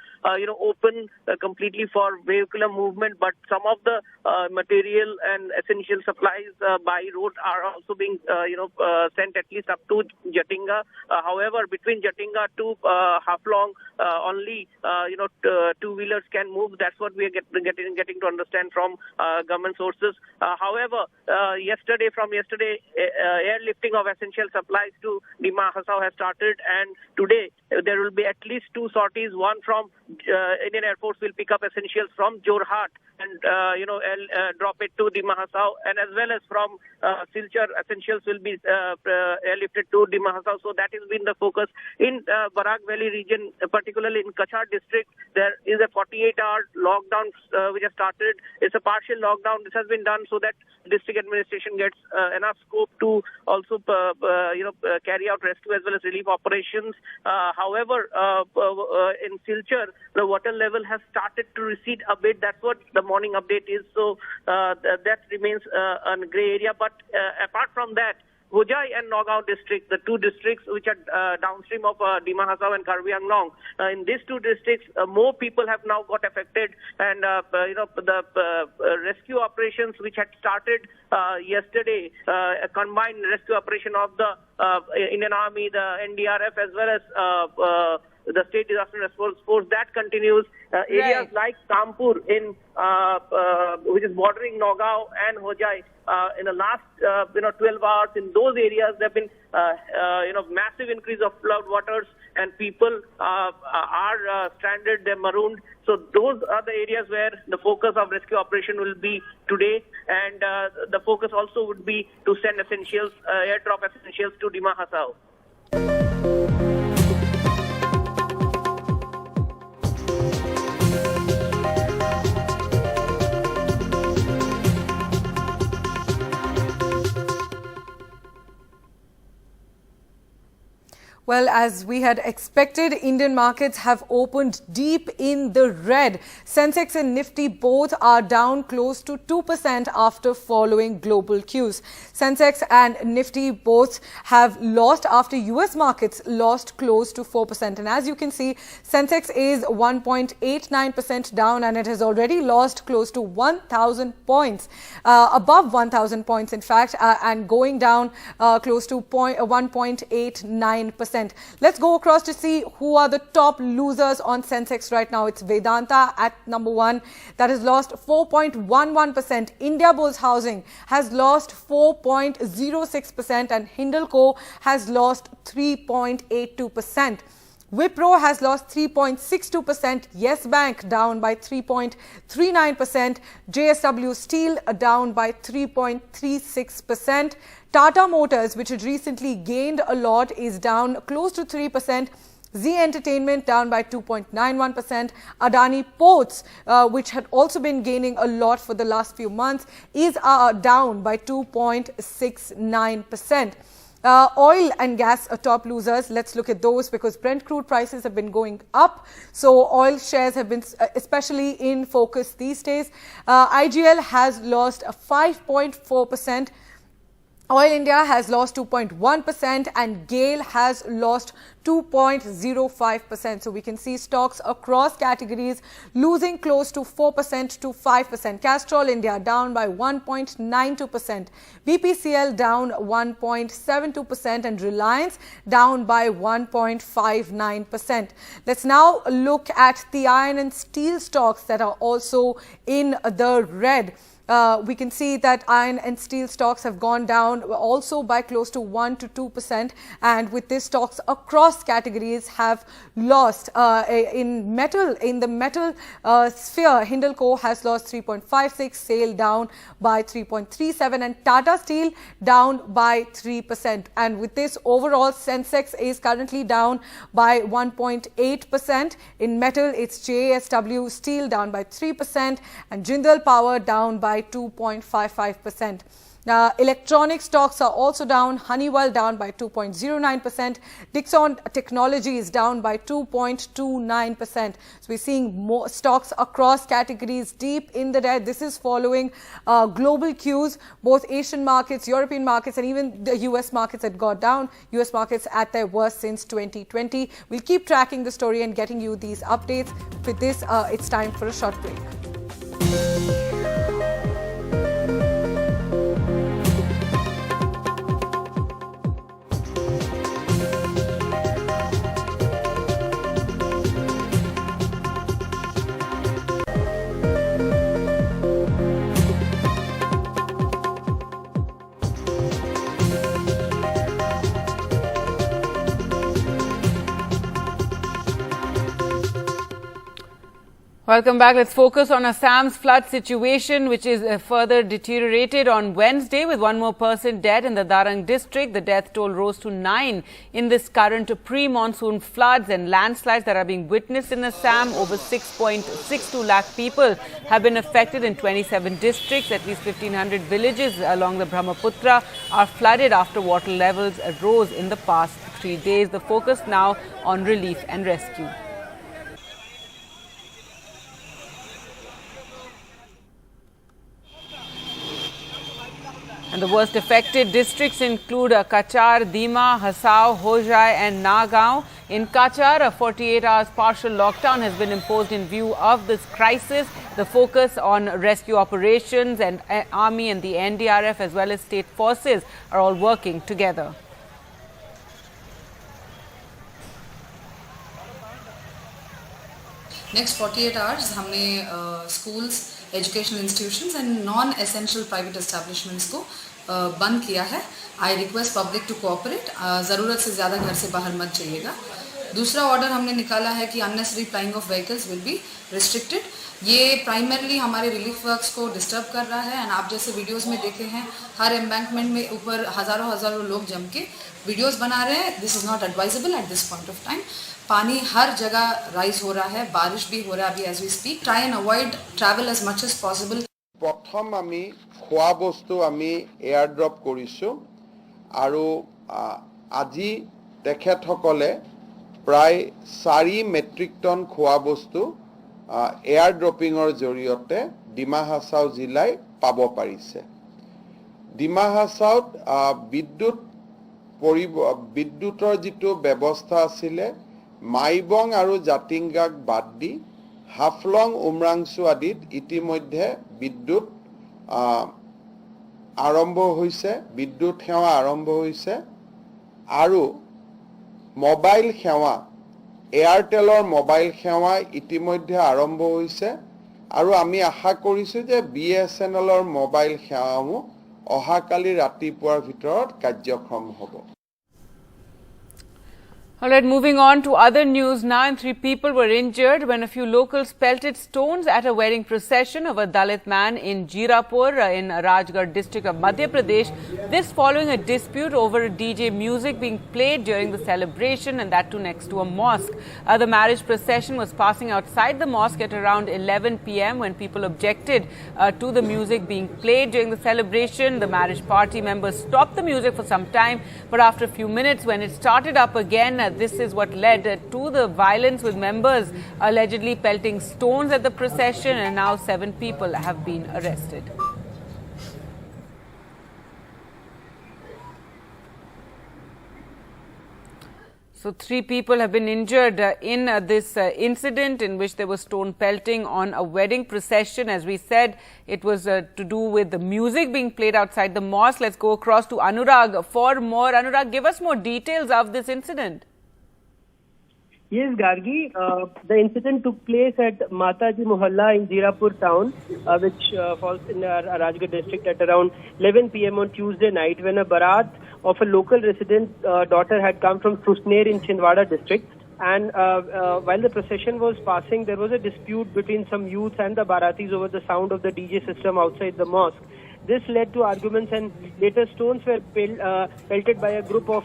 open completely for vehicular movement, but some of the material and essential supplies by road are also being sent at least up to Jatinga. However, between Jatinga to Haflong, only two-wheelers can move. That's what we are getting to understand from government sources. However, yesterday, airlifting of essential supplies to Dima Hasao has started, and today there will be at least two sorties. One from Indian Air Force will pick up essentials from Jorhat and drop it to Dima Hasao, and as well as from Silchar, essentials will be airlifted to Dima Hasao. So that has been the focus in Barak Valley region, particularly in Kachar district. There is a 48-hour lockdown which has started. It's a partial lockdown. This has been done so that district administration gets enough scope to also carry out rescue as well as relief operations. However, in Silchar, the water level has started to recede a bit. That's what the morning update is. So that remains a grey area. But apart from that, Hojai and Nagaon district, the two districts which are downstream of Dima Hasao and Karbi Anglong, in these two districts, more people have now got affected, and the rescue operations which had started yesterday, a combined rescue operation of the Indian Army, the NDRF, as well as the State Disaster Response Force, that continues. Areas like Kampur, which is bordering Nagaon and Hojai, in the last 12 hours, in those areas there have been massive increase of flood waters, and people are stranded, they're marooned. So those are the areas where the focus of rescue operation will be today, and the focus also would be to send essentials, airdrop essentials to Dima Hasao. Well, as we had expected, Indian markets have opened deep in the red. Sensex and Nifty both are down close to 2% after following global cues. Sensex and Nifty both have lost after US markets lost close to 4%. And as you can see, Sensex is 1.89% down, and it has already lost close to 1,000 points, above 1,000 points in fact, and going down close to 1.89%. Let's go across to see who are the top losers on Sensex right now. It's Vedanta at number 1. That has lost 4.11%. India Bulls Housing has lost 4.06%, and Hindalco has lost 3.82%. Wipro has lost 3.62%, Yes Bank down by 3.39%, JSW Steel down by 3.36%, Tata Motors, which had recently gained a lot, is down close to 3%, Z Entertainment down by 2.91%, Adani Ports, which had also been gaining a lot for the last few months, is down by 2.69%. Oil and gas are top losers. Let's look at those because Brent crude prices have been going up. So oil shares have been especially in focus these days. IGL has lost 5.4%. Oil India has lost 2.1% and GAIL has lost 2.05%. So we can see stocks across categories losing close to 4% to 5%. Castrol India down by 1.92%. BPCL down 1.72% and Reliance down by 1.59%. Let's now look at the iron and steel stocks that are also in the red. We can see that iron and steel stocks have gone down also by close to 1 to 2%, and with this stocks across categories have lost. In the metal sphere, Hindalco has lost 3.56, SAIL down by 3.37, and Tata Steel down by 3%. And with this, overall Sensex is currently down by 1.8%. In metal, it's JSW Steel down by 3% and Jindal Power down by 2.55%. Now, electronic stocks are also down. Honeywell down by 2.09%. Dixon Technology is down by 2.29%. So we're seeing more stocks across categories deep in the red. This is following global cues. Both Asian markets, European markets, and even the US markets had got down. US markets at their worst since 2020. We'll keep tracking the story and getting you these updates. With this, it's time for a short break. Welcome back. Let's focus on Assam's flood situation, which is further deteriorated on Wednesday with one more person dead in the Darang district. The death toll rose to 9 in this current pre-monsoon floods and landslides that are being witnessed in Assam. Over 6.62 lakh people have been affected in 27 districts. At least 1,500 villages along the Brahmaputra are flooded after water levels rose in the past 3 days. The focus now on relief and rescue. And the worst affected districts include Kachar, Dima, Hasao, Hojai and Nagaon. In Kachar, a 48 hours partial lockdown has been imposed in view of this crisis. The focus on rescue operations and army and the NDRF as well as state forces are all working together. Next 48 hours, हमने schools, educational institutions and non-essential private establishments को बंद किया है. I request public to cooperate. ज़रूरत से ज़्यादा घर से बाहर मत जाइएगा. दूसरा ऑर्डर हमने निकाला है कि unnecessary plying of vehicles will be restricted. ये प्राइमरली हमारे रिलीफ वर्क्स को डिस्टर्ब कर रहा है. एंड आप जैसे वीडियोस में देखे हैं, हर एम्बैंकमेंट में ऊपर हजारों लोग जम के वीडियोस बना रहे हैं. This is not advisable at this point of time. पानी हर जगह राइज हो रहा है, बारिश भी हो रहा है अभी as we speak. Try and avoid travel as much as possible. प्रथम आमी खोआ बस्तु आमी एयर ड्रप करिसु आरो আজি তেখেতসকলে প্ৰায় 4 মেট্ৰিক টন খোৱা বস্তু এয়াৰ ড্ৰপিঙৰ জৰিয়তে ডিমা হাছাও জিলাই পাব পাৰিছে. ডিমা হাছাওত বিদ্যুতৰ যিটো ব্যৱস্থা আছিল মাইবং আৰু জাতিংগাক বাদ দি হাফলং উমৰাংচু আদিত ইতিমধ্যে বিদ্যুৎ আৰম্ভ হৈছে, বিদ্যুৎ সেৱা আৰম্ভ হৈছে আৰু মোবাইল সেৱা এয়াৰটেলৰ মোবাইল সেৱা ইতিমধ্যে আৰম্ভ হৈছে আৰু আমি আশা কৰিছো যে বিএছএনএলৰ মোবাইল সেৱাসমূহ অহাকালি ৰাতিপুৱাৰ ভিতৰত কাৰ্যক্ষম হ'ব. All right, moving on to other news now. 3 people were injured when a few locals pelted stones at a wedding procession of a Dalit man in Jirapur in Rajgarh district of Madhya Pradesh. This following a dispute over a DJ music being played during the celebration, and that too next to a mosque. The marriage procession was passing outside the mosque at around 11 p.m. when people objected to the music being played during the celebration. The marriage party members stopped the music for some time, but after a few minutes when it started up again, this is what led to the violence, with members allegedly pelting stones at the procession, and now 7 people have been arrested. So 3 people have been injured in this incident in which there was stone pelting on a wedding procession. As we said, it was to do with the music being played outside the mosque. Let's go across to Anurag for more. Anurag, give us more details of this incident. Yes, Gargi, the incident took place at Mataji Mohalla in Jirapur town, which falls in Rajgarh district at around 11 p.m. on Tuesday night, when a barat of a local resident's daughter had come from Susner in Chhindwara district. And while the procession was passing, there was a dispute between some youths and the baratis over the sound of the DJ system outside the mosque. This led to arguments, and later stones were pelted by a group of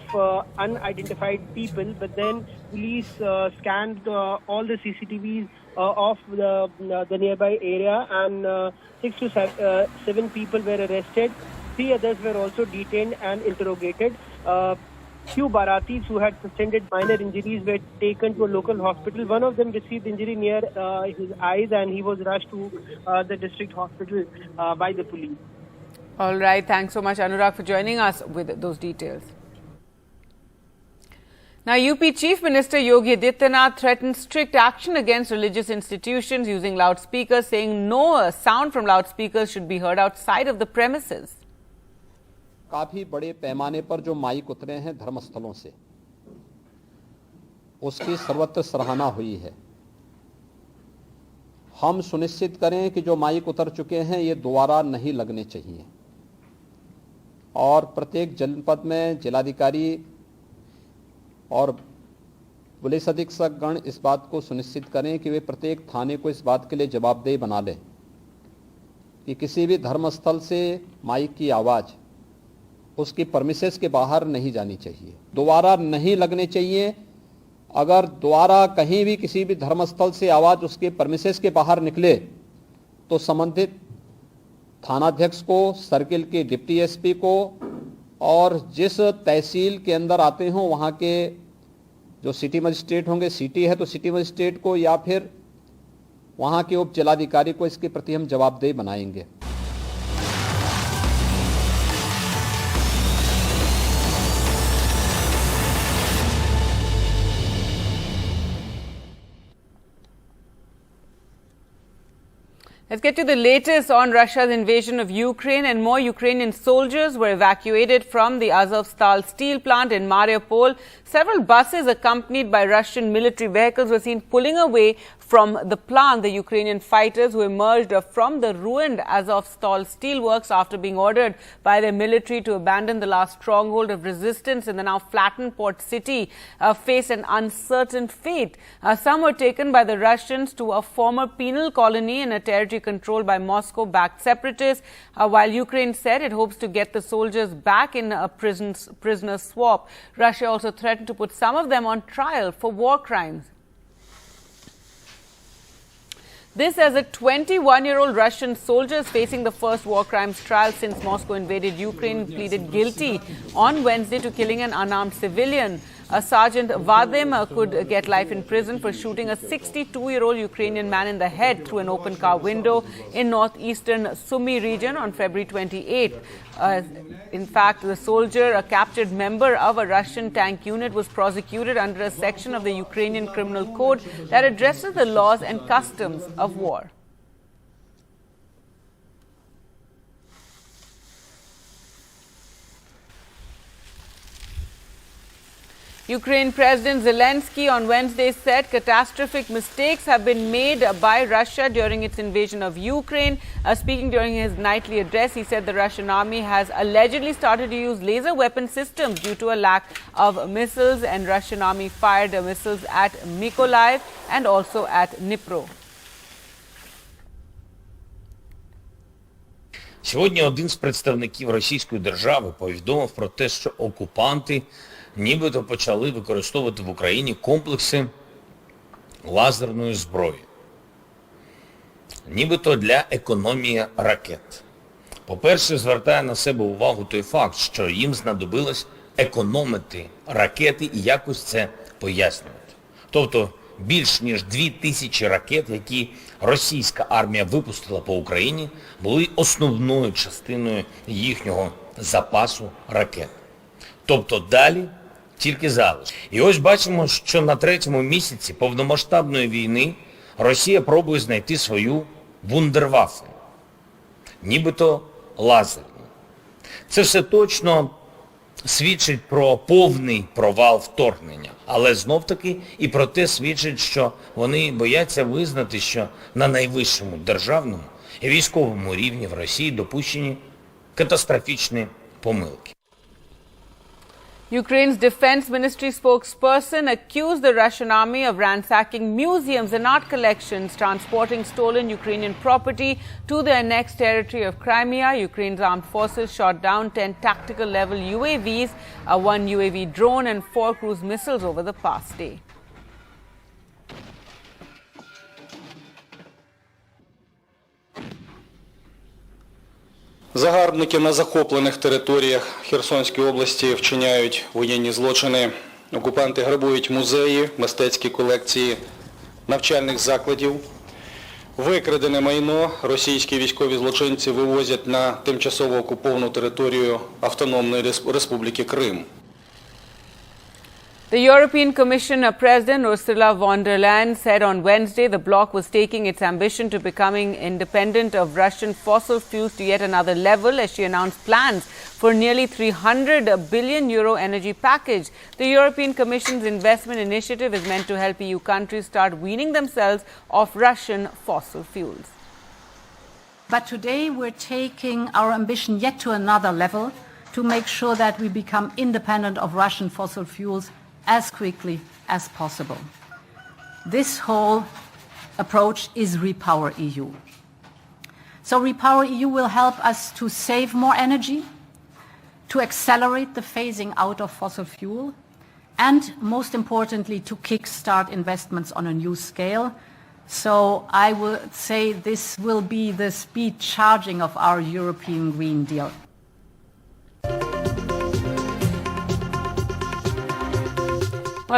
unidentified people. But then police scanned all the CCTVs of the nearby area, and 6 to 7 people were arrested. 3 others were also detained and interrogated. Few Baratis who had sustained minor injuries were taken to a local hospital. One of them received injury near his eyes and he was rushed to the district hospital by the police. All right. Thanks so much, Anurag, for joining us with those details. Now, UP Chief Minister Yogi Adityanath threatened strict action against religious institutions using loudspeakers, saying no sound from loudspeakers should be heard outside of the premises. काफी बड़े पैमाने पर जो mic उतरे हैं धर्मस्थलों से, उसकी सर्वत्र सराहना हुई है। हम सुनिश्चित करें कि जो माइक उतर चुके हैं ये दोबारा नहीं लगने चाहिए और प्रत्येक जनपद में जिलाधिकारी और पुलिस अधीक्षक गण इस बात को सुनिश्चित करें कि वे प्रत्येक थाने को इस बात के लिए जवाबदेह बना लें कि किसी भी धर्मस्थल से माइक की आवाज़ उसकी परमिसेस के बाहर नहीं जानी चाहिए, दोबारा नहीं लगने चाहिए। अगर दोबारा कहीं भी किसी भी धर्मस्थल से आवाज़ उसके परमिसेस के बाहर निकले तो संबंधित थानाध्यक्ष को, सर्किल के डिप्टी एसपी को और जिस तहसील के अंदर आते हों वहाँ के जो सिटी मजिस्ट्रेट होंगे, सिटी है तो सिटी मजिस्ट्रेट को या फिर वहाँ के उप जिलाधिकारी को इसके प्रति हम जवाबदेह बनाएंगे। Let's get to the latest on Russia's invasion of Ukraine, and more Ukrainian soldiers were evacuated from the Azovstal steel plant in Mariupol. Several buses accompanied by Russian military vehicles were seen pulling away from the plant. The Ukrainian fighters who emerged from the ruined Azovstal steelworks after being ordered by their military to abandon the last stronghold of resistance in the now flattened port city face an uncertain fate. Some were taken by the Russians to a former penal colony in a territory controlled by Moscow-backed separatists, while Ukraine said it hopes to get the soldiers back in a prisoner swap. Russia also threatened to put some of them on trial for war crimes. This as a 21-year-old Russian soldier is facing the first war crimes trial since Moscow invaded Ukraine, pleaded guilty on Wednesday to killing an unarmed civilian. Sergeant Vadim could get life in prison for shooting a 62-year-old Ukrainian man in the head through an open car window in northeastern Sumy region on February 28th. In fact, the soldier, a captured member of a Russian tank unit, was prosecuted under a section of the Ukrainian Criminal Code that addresses the laws and customs of war. Ukraine President Zelensky on Wednesday said catastrophic mistakes have been made by Russia during its invasion of Ukraine. Speaking during his nightly address, he said the Russian army has allegedly started to use laser weapon systems due to a lack of missiles, and Russian army fired missiles at Mykolaiv and also at Dnipro. Сьогодні один з представників Російської держави повідомив про те, що окупанти нібито почали використовувати в Україні комплекси лазерної зброї. Нібито для економії ракет. По-перше, звертає на себе увагу той факт, що їм знадобилось економити ракети і якось це пояснювати. Тобто більш ніж 2000 ракет, які російська армія випустила по Україні, були основною частиною їхнього запасу ракет. Тобто далі тільки залишки. І ось бачимо, що на третьому місяці повномасштабної війни Росія пробує знайти свою вундерваффе, нібито лазерну. Це все точно свідчить про повний провал вторгнення, але знов-таки і про те свідчить, що вони бояться визнати, що на найвищому державному і військовому рівні в Росії допущені катастрофічні помилки. Ukraine's defense ministry spokesperson accused the Russian army of ransacking museums and art collections, transporting stolen Ukrainian property to the annexed territory of Crimea. Ukraine's armed forces shot down 10 tactical-level UAVs, 1 UAV drone and 4 cruise missiles over the past day. Загарбники на захоплених територіях Херсонської області вчиняють воєнні злочини. Окупанти грабують музеї, мистецькі колекції навчальних закладів. Викрадене майно російські військові злочинці вивозять на тимчасово окуповану територію Автономної Республіки Крим. The European Commission President Ursula von der Leyen said on Wednesday the bloc was taking its ambition to becoming independent of Russian fossil fuels to yet another level as she announced plans for a nearly €300 billion energy package. The European Commission's investment initiative is meant to help EU countries start weaning themselves off Russian fossil fuels. But today we're taking our ambition yet to another level to make sure that we become independent of Russian fossil fuels as quickly as possible. This whole approach is Repower EU. So Repower EU will help us to save more energy, to accelerate the phasing out of fossil fuel, and most importantly, to kickstart investments on a new scale. So I would say this will be the speed charging of our European Green Deal.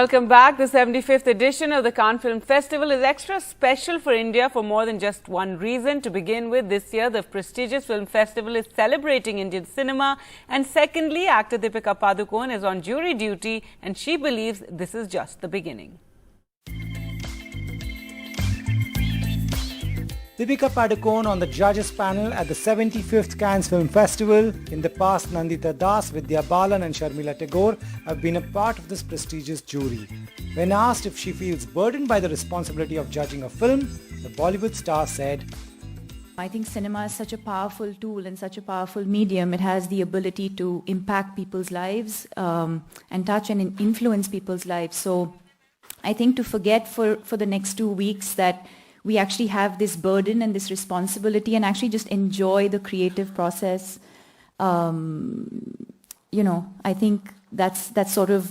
Welcome back. The 75th edition of the Cannes Film Festival is extra special for India for more than just one reason. To begin with, this year the prestigious film festival is celebrating Indian cinema, and secondly, actor Deepika Padukone is on jury duty and she believes this is just the beginning. Deepika Padukone on the judges panel at the 75th Cannes Film Festival. In the past, Nandita Das, Vidya Balan and Sharmila Tagore have been a part of this prestigious jury. When asked if she feels burdened by the responsibility of judging a film, the Bollywood star said, I think cinema is such a powerful tool and such a powerful medium. It has the ability to impact people's lives and touch and influence people's lives. So I think to forget for the next 2 weeks that we actually have this burden and this responsibility and actually just enjoy the creative process. I think that's sort of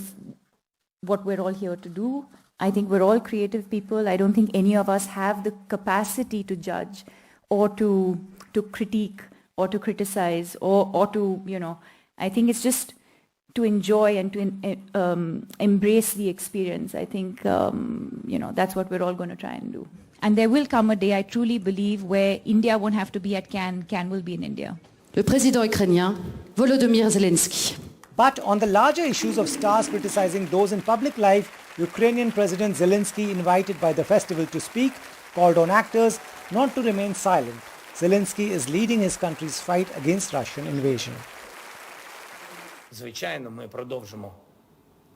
what we're all here to do. I think we're all creative people. I don't think any of us have the capacity to judge or to critique or to criticize or to, I think it's just to enjoy and to embrace the experience. I think, that's what we're all going to try and do. And there will come a day, I truly believe, where India won't have to be at Cannes. Cannes will be in India. Le président ukrainien, Volodymyr Zelensky. But on the larger issues of stars criticizing those in public life, Ukrainian President Zelensky, invited by the festival to speak, called on actors not to remain silent. Zelensky is leading his country's fight against Russian invasion. Звичайно, ми продовжимо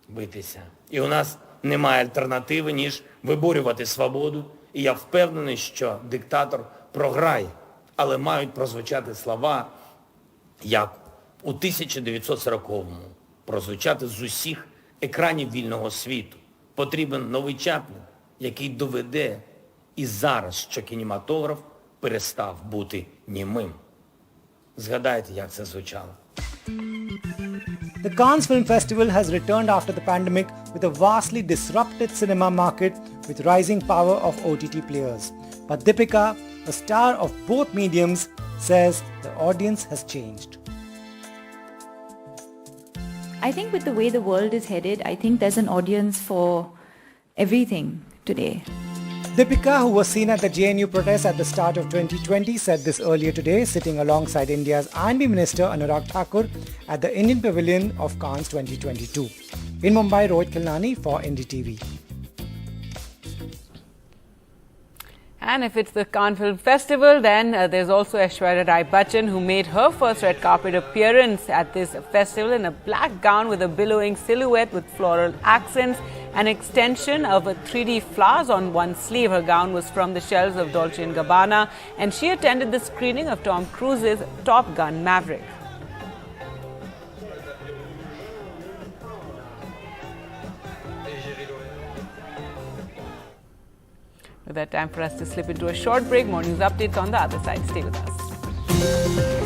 битися. І у нас немає альтернативи, ніж виборювати свободу. І я впевнений, що диктатор програє. Але мають прозвучати слова, як у 1940-му, прозвучати з усіх екранів вільного світу. Потрібен новий Чаплін, який доведе і зараз, що кінематограф перестав бути німим. Згадайте, як це звучало. The Cannes Film Festival has returned after the pandemic with a vastly disrupted cinema market with rising power of OTT players. But Deepika, a star of both mediums, says the audience has changed. I think with the way the world is headed, I think there's an audience for everything today. Deepika, who was seen at the JNU protest at the start of 2020, said this earlier today, sitting alongside India's R&B Minister Anurag Thakur at the Indian Pavilion of Cannes 2022. In Mumbai, Rohit Khilnani for NDTV. And if it's the Cannes Film Festival, then there's also Aishwarya Rai Bachchan, who made her first red carpet appearance at this festival in a black gown with a billowing silhouette with floral accents, an extension of 3D flowers on one sleeve. Her gown was from the shelves of Dolce & Gabbana, and she attended the screening of Tom Cruise's Top Gun Maverick. With that, time for us to slip into a short break. More news updates on the other side. Stay with us.